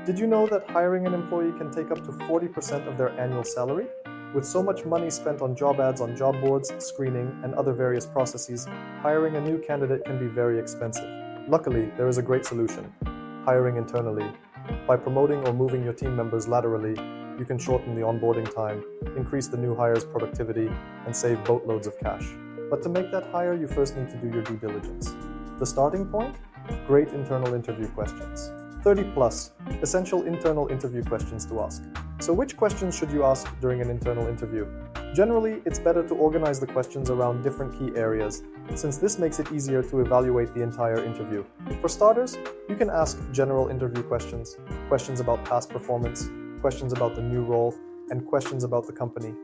Did you know that hiring an employee can take up to 40% of their annual salary? With so much money spent on job ads on job boards, screening, and other various processes, hiring a new candidate can be very expensive. Luckily, there is a great solution: hiring internally. By promoting or moving your team members laterally, you can shorten the onboarding time, increase the new hire's productivity, and save boatloads of cash. But to make that hire, you first need to do your due diligence. The starting point? Great internal interview questions. 30 plus essential internal interview questions to ask. So which questions should you ask during an internal interview? Generally, it's better to organize the questions around different key areas, since this makes it easier to evaluate the entire interview. For starters, you can ask general interview questions, questions about past performance, questions about the new role, and questions about the company.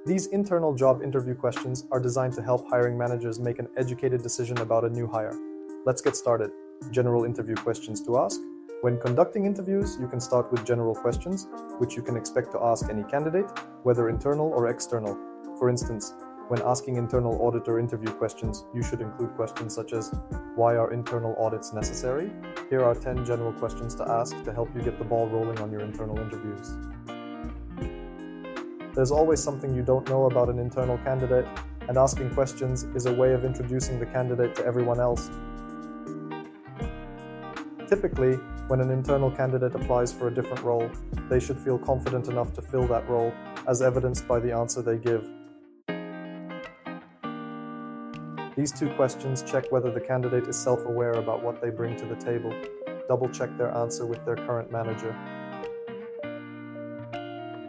These internal job interview questions are designed to help hiring managers make an educated decision about a new hire. Let's get started. General interview questions to ask. When conducting interviews, you can start with general questions, which you can expect to ask any candidate, whether internal or external. For instance, when asking internal auditor interview questions, you should include questions such as, why are internal audits necessary? Here are 10 general questions to ask to help you get the ball rolling on your internal interviews. There's always something you don't know about an internal candidate, and asking questions is a way of introducing the candidate to everyone else. Typically, when an internal candidate applies for a different role, they should feel confident enough to fill that role, as evidenced by the answer they give. These two questions check whether the candidate is self-aware about what they bring to the table. Double-check their answer with their current manager.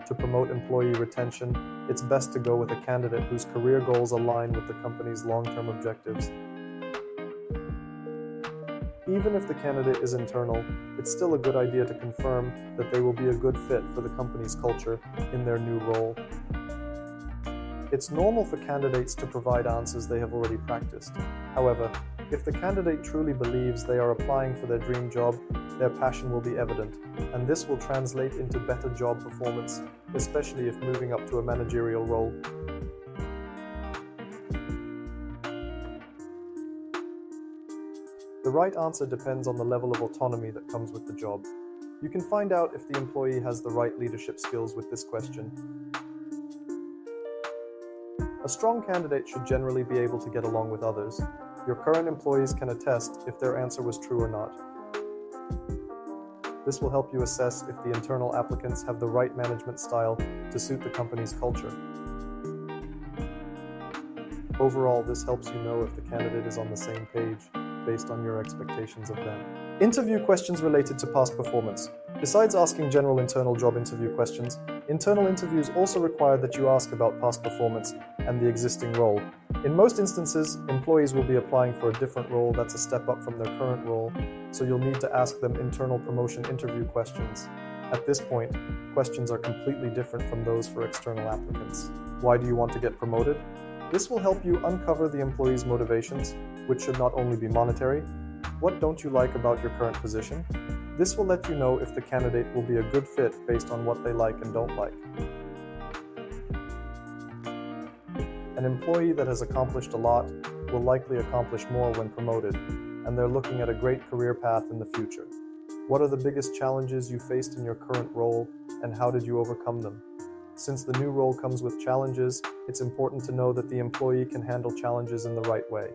To promote employee retention, it's best to go with a candidate whose career goals align with the company's long-term objectives. Even if the candidate is internal, it's still a good idea to confirm that they will be a good fit for the company's culture in their new role. It's normal for candidates to provide answers they have already practiced. However, if the candidate truly believes they are applying for their dream job, their passion will be evident, and this will translate into better job performance, especially if moving up to a managerial role. The right answer depends on the level of autonomy that comes with the job. You can find out if the employee has the right leadership skills with this question. A strong candidate should generally be able to get along with others. Your current employees can attest if their answer was true or not. This will help you assess if the internal applicants have the right management style to suit the company's culture. Overall, this helps you know if the candidate is on the same page, based on your expectations of them. Interview questions related to past performance. Besides asking general internal job interview questions, internal interviews also require that you ask about past performance and the existing role. In most instances, employees will be applying for a different role that's a step up from their current role, so you'll need to ask them internal promotion interview questions. At this point, questions are completely different from those for external applicants. Why do you want to get promoted? This will help you uncover the employee's motivations, which should not only be monetary. What don't you like about your current position? This will let you know if the candidate will be a good fit based on what they like and don't like. An employee that has accomplished a lot will likely accomplish more when promoted, and they're looking at a great career path in the future. What are the biggest challenges you faced in your current role, and how did you overcome them? Since the new role comes with challenges, it's important to know that the employee can handle challenges in the right way.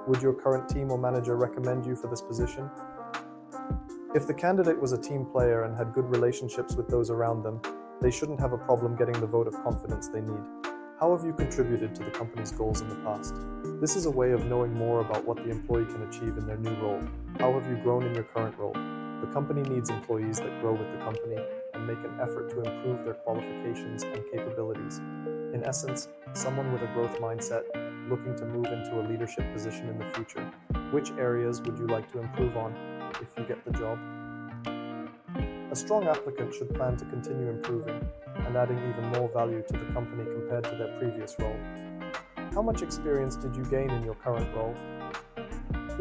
Would your current team or manager recommend you for this position? If the candidate was a team player and had good relationships with those around them, they shouldn't have a problem getting the vote of confidence they need. How have you contributed to the company's goals in the past? This is a way of knowing more about what the employee can achieve in their new role. How have you grown in your current role? The company needs employees that grow with the company and make an effort to improve their qualifications and capabilities. In essence, someone with a growth mindset looking to move into a leadership position in the future. Which areas would you like to improve on if you get the job? A strong applicant should plan to continue improving and adding even more value to the company compared to their previous role. How much experience did you gain in your current role?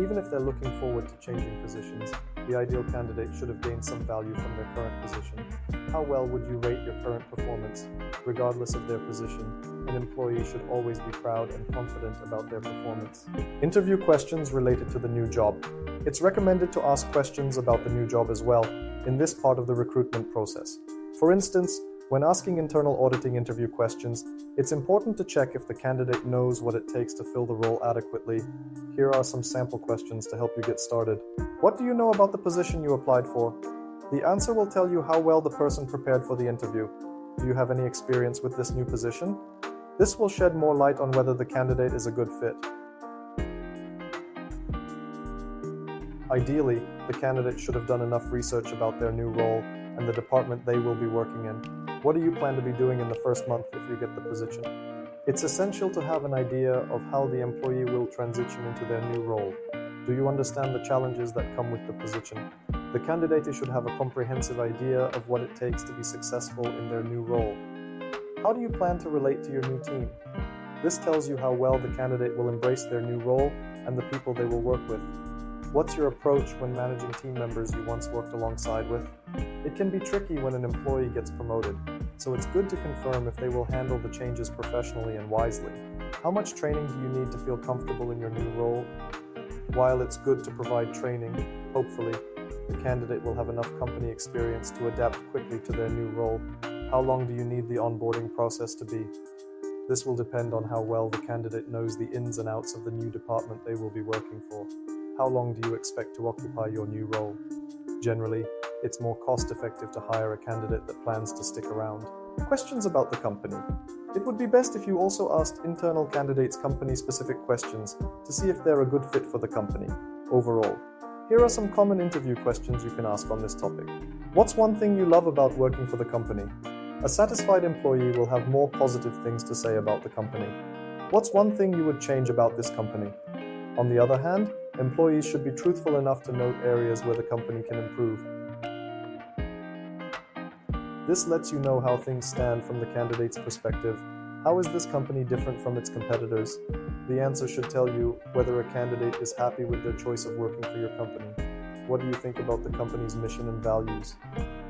Even if they're looking forward to changing positions, the ideal candidate should have gained some value from their current position. How well would you rate your current performance, regardless of their position? An employee should always be proud and confident about their performance. Interview questions related to the new job. It's recommended to ask questions about the new job as well, in this part of the recruitment process. For instance, when asking internal auditing interview questions, it's important to check if the candidate knows what it takes to fill the role adequately. Here are some sample questions to help you get started. What do you know about the position you applied for? The answer will tell you how well the person prepared for the interview. Do you have any experience with this new position? This will shed more light on whether the candidate is a good fit. Ideally, the candidate should have done enough research about their new role and the department they will be working in. What do you plan to be doing in the first month if you get the position? It's essential to have an idea of how the employee will transition into their new role. Do you understand the challenges that come with the position? The candidate should have a comprehensive idea of what it takes to be successful in their new role. How do you plan to relate to your new team? This tells you how well the candidate will embrace their new role and the people they will work with. What's your approach when managing team members you once worked alongside with? It can be tricky when an employee gets promoted, so it's good to confirm if they will handle the changes professionally and wisely. How much training do you need to feel comfortable in your new role? While it's good to provide training, hopefully, the candidate will have enough company experience to adapt quickly to their new role. How long do you need the onboarding process to be? This will depend on how well the candidate knows the ins and outs of the new department they will be working for. How long do you expect to occupy your new role? Generally, it's more cost-effective to hire a candidate that plans to stick around. Questions about the company. It would be best if you also asked internal candidates company-specific questions to see if they're a good fit for the company. Overall, here are some common interview questions you can ask on this topic. What's one thing you love about working for the company? A satisfied employee will have more positive things to say about the company. What's one thing you would change about this company? On the other hand, employees should be truthful enough to note areas where the company can improve. This lets you know how things stand from the candidate's perspective. How is this company different from its competitors? The answer should tell you whether a candidate is happy with their choice of working for your company. What do you think about the company's mission and values?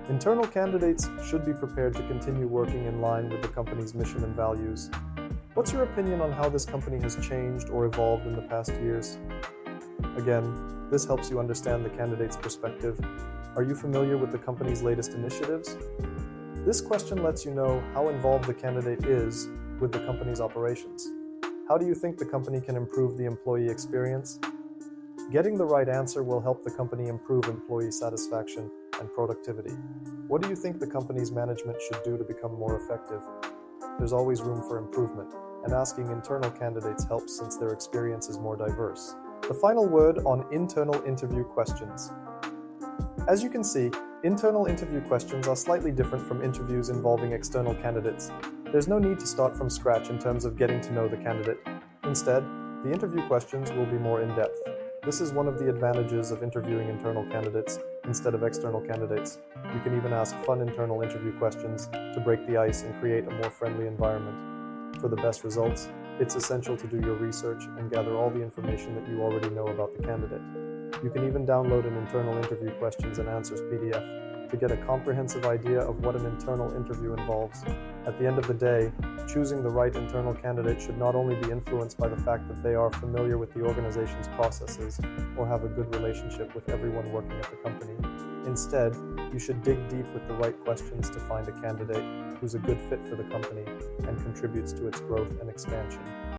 Internal candidates should be prepared to continue working in line with the company's mission and values. What's your opinion on how this company has changed or evolved in the past years? Again, this helps you understand the candidate's perspective. Are you familiar with the company's latest initiatives? This question lets you know how involved the candidate is with the company's operations. How do you think the company can improve the employee experience? Getting the right answer will help the company improve employee satisfaction and productivity. What do you think the company's management should do to become more effective? There's always room for improvement, and asking internal candidates helps since their experience is more diverse. The final word on internal interview questions. As you can see, internal interview questions are slightly different from interviews involving external candidates. There's no need to start from scratch in terms of getting to know the candidate. Instead, the interview questions will be more in-depth. This is one of the advantages of interviewing internal candidates instead of external candidates. You can even ask fun internal interview questions to break the ice and create a more friendly environment. For the best results, it's essential to do your research and gather all the information that you already know about the candidate. You can even download an internal interview questions and answers PDF to get a comprehensive idea of what an internal interview involves. At the end of the day, choosing the right internal candidate should not only be influenced by the fact that they are familiar with the organization's processes or have a good relationship with everyone working at the company. Instead, you should dig deep with the right questions to find a candidate who's a good fit for the company and contributes to its growth and expansion.